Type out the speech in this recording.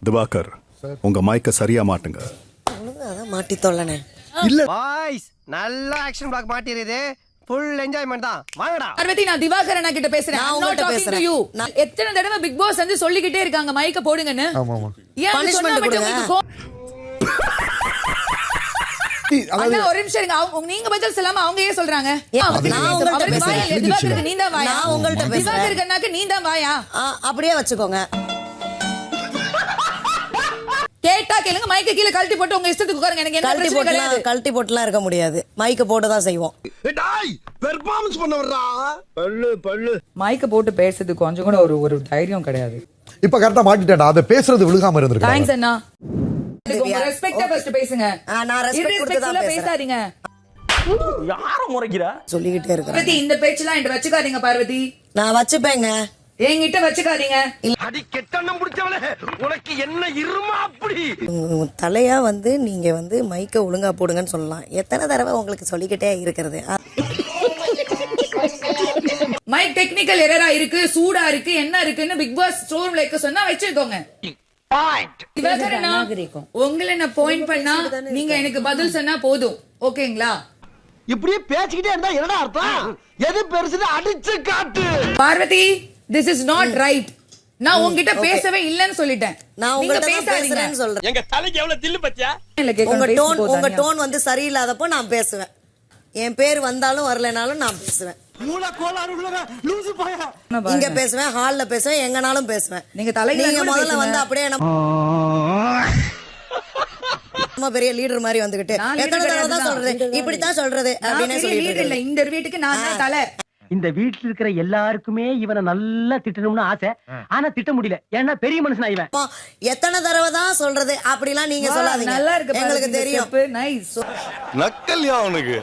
திவாகர், உங்க மைக்க சரியா மாட்டுங்க. அதான் மாட்டி தொல்லனே. இல்ல பாய்ஸ், நல்ல ஆக்ஷன் பிளாக் மாட்டிருது. ஃபுல் என்ஜாய்மென்ட் தான். வாங்கடா. பார்வதி, நான் திவாகர் அண்ணா கிட்ட பேசுறேன். நான் உங்ககிட்ட பேசுறேன். எத்தனை தடவை பிக் பாஸ் வந்து சொல்லிக்கிட்டே இருக்காங்க மைக்க போடுங்கன்னு. ஆமா ஆமா. ஏன் அது சொன்னா Punishment மட்டும் கொடுங்க. உங்களுக்கு அண்ணா, ஒரு நிமிஷம் இருங்க. நீங்க பதில் சொல்லாம அவங்க ஏன் சொல்றாங்க? நான் உங்கள்ட்ட பேசுறேன். திவாகருக்கு நீ தான் வாயா? நான் உங்கள்ட்ட பேசுறேன். திவாகருக்கு அண்ணாக்கு நீ தான் வாயா? அப்படியே வச்சுக்கோங்க. கேட்டா கேளுங்க, மைக்க கீழ கழட்டி போட்டு உங்க இஷ்டத்துக்கு உட்காருங்க. எனக்கு என்ன பிரச்சனை கிடையாது. கழட்டி போட்டுலாம் இருக்க முடியாது. மைக்க போட்டு தான் செய்வோம். டேய் பெர்ஃபார்மன்ஸ் பண்ண வர்றா. பல்லு மைக்க போட்டு பேசுறதுக்கு கொஞ்சம் கூட ஒரு தைரியம் கிடையாது. இப்ப கரெக்ட்டா மாட்டிட்டேன்டா. அத பேசுறது விழுகாம இருந்திருக்கு. தேங்க்ஸ் அண்ணா. உங்க ரெஸ்பெக்ட்டா ஃபர்ஸ்ட் பேசுங்க. நான் ரெஸ்பெக்ட் கொடுத்து தான் பேசுறேன். பேசாதீங்க. யார முறைக்கிறா? சொல்லிக்கிட்டே இருக்கேன். பார்வதி, இந்த பேச்செல்லாம் என்கிட்ட வச்சுக்காதீங்க பார்வதி. நான் வச்சுப்பேங்க. என்கிட்ட வச்சுக்காதீங்க. அடி கெட்டண்ணம் புடிச்சவளே, உனக்கு என்ன இருமா அப்படி? தலையா வந்து நீங்க வந்து மைக்க ஒழுங்கா போடுங்கன்னு சொல்லலாம். எத்தனை தடவை உங்களுக்கு சொல்லிக்கிட்டே இருக்கிறது? மைக் டெக்னிக்கல் எரரா இருக்கு, சூடா இருக்கு, என்ன இருக்குன்னு பிக் பாஸ் ஸ்டோர் லைக் சொன்னா வச்சிருக்கோங்க. திவாகர் அண்ணா, உங்களை நான் பாயிண்ட் பண்ணா நீங்க எனக்கு பதில் சொன்னா போதும். ஓகேங்களா? இப்படியே பேசிக்கிட்டே இருந்தா என்னடா அர்த்தம்? எது பெருசுன்னு அடிச்சு காட்டு. Parvati, this is not right. நான் உங்ககிட்ட பேசவே இல்லன்னு சொல்லிட்டேன். நான் நீங்க உங்கள்ட்ட தான் பேசாதீங்க. பேசுறேன்னு சொல்றேன். எங்க தலைக்கு எவ்வளவு தில்லு பத்தியா? உங்க டோன் வந்து சரியில்லாதப்போ நான் பேசுவேன். என் பேர் வந்தாலும் வரலனாலும் நான் பேசுவேன். மூளை கோளாறு உள்ளவன், லூசு பையா. இங்க பேசுவேன், ஹால்ல பேசுவேன், எங்கனாலும் பேசுவேன். நீங்க தலையில நீங்க கூட முதல்ல பேசுங்க. வந்து அப்படியே நம்ம பெரிய லீடர் மாதிரி வந்துகிட்டு நான் எத்தனை leader தடவை தான் கிடையாது. சொல்றது, இப்படித்தான் சொல்றது அப்படின்னு நான் சொல்லிட்டு leader இல்ல. இருக்கீங்க. இந்த வீட்டுக்கு நான் தான் தலை. இந்த வீட்டுல இருக்கிற எல்லாருக்குமே இவனை நல்லா திட்டணும்னு ஆசை. ஆனா திட்ட முடியல. ஏன்னா பெரிய மனுஷன் இவன். அப்பா, எத்தனை தடவை தான் சொல்றது அப்படிலாம் நீங்க சொல்லாதீங்க. நல்லா இருக்கு. எங்களுக்கு தெரியும். நைஸ். நக்கல்யா அவனுக்கு.